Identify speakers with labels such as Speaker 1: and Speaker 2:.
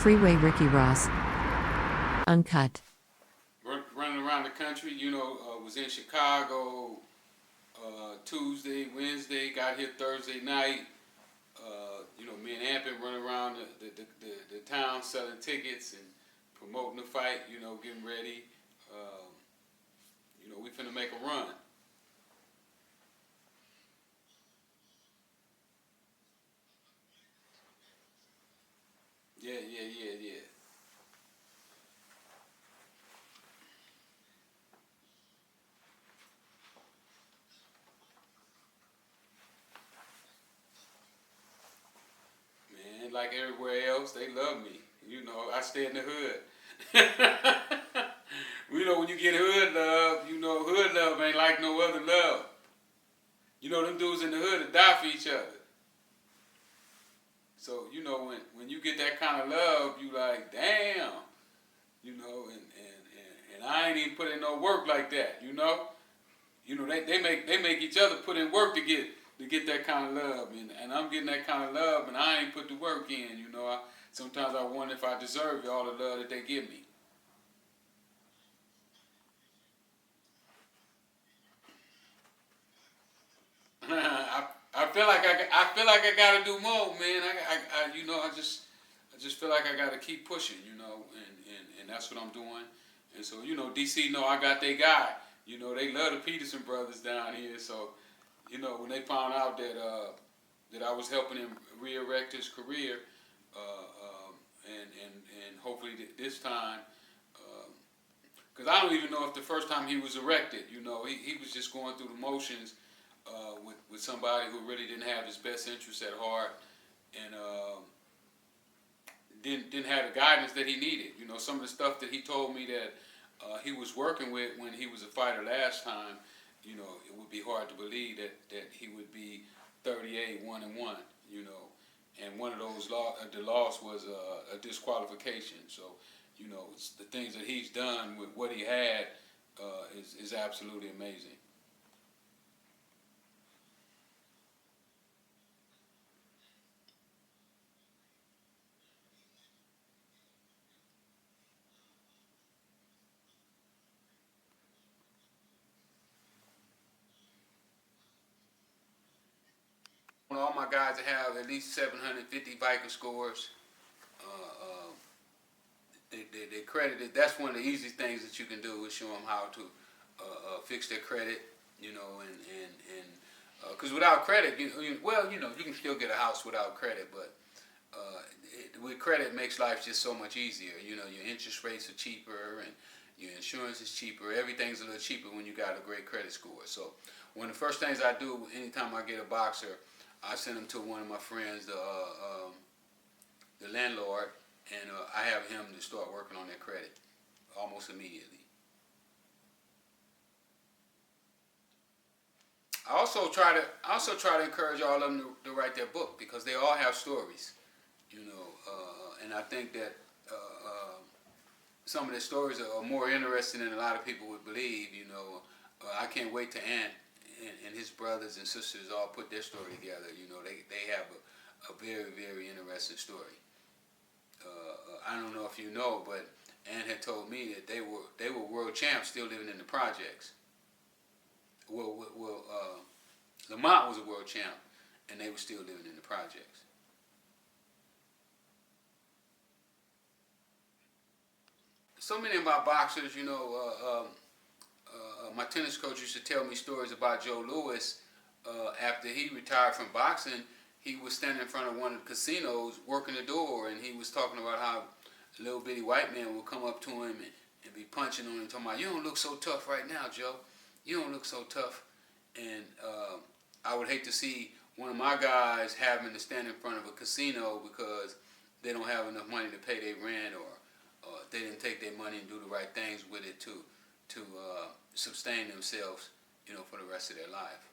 Speaker 1: Freeway, Ricky Ross. Uncut.
Speaker 2: Running around the country, was in Chicago Tuesday, Wednesday, got here Thursday night. Me and Amp been running around the town selling tickets and promoting the fight, getting ready. We finna make a run. Yeah. Man, like everywhere else, they love me. I stay in the hood. When you get hood love ain't like no other love. Them dudes in the hood will die for each other. So, when you get that kind of love, you like, damn, and I ain't even put in no work like that. They make each other put in work to get that kind of love, and I'm getting that kind of love, and I ain't put the work in. Sometimes I wonder if I deserve all the love that they give me. I gotta do more, man. I just feel like I gotta keep pushing, and that's what I'm doing. And so, DC know I got their guy. They love the Peterson brothers down here. So, when they found out that I was helping him re-erect his career, and hopefully this time, because I don't even know if the first time he was erected, he was just going through the motions with somebody who really didn't have his best interests at heart, and didn't have the guidance that he needed. Some of the stuff that he told me that he was working with when he was a fighter last time, it would be hard to believe that he would be 38, 1-1, and one of those the loss was a disqualification. So, it's the things that he's done with what he had is absolutely amazing. I want all my guys to have at least 750 Viker scores. They credited. That's one of the easiest things that you can do is show them how to fix their credit. And because without credit, you can still get a house without credit, but with credit, it makes life just so much easier. Your interest rates are cheaper, and your insurance is cheaper. Everything's a little cheaper when you got a great credit score. So one of the first things I do anytime I get a boxer, I send them to one of my friends, the landlord, and I have him to start working on their credit almost immediately. I also try to encourage all of them to write their book because they all have stories, and I think that some of the stories are more interesting than a lot of people would believe. I can't wait to Ant and his brothers and sisters all put their story together. They have a very, very interesting story. I don't know if you know, but Ant had told me that they were world champs still living in the projects. Lamont was a world champ, and they were still living in the projects. So many of my boxers, my tennis coach used to tell me stories about Joe Louis. After he retired from boxing, he was standing in front of one of the casinos working the door, and he was talking about how a little bitty white man would come up to him and be punching on him, talking about, "You don't look so tough right now, Joe. You don't look so tough." And I would hate to see one of my guys having to stand in front of a casino because they don't have enough money to pay their rent, or they didn't take their money and do the right things with it to sustain themselves, for the rest of their life.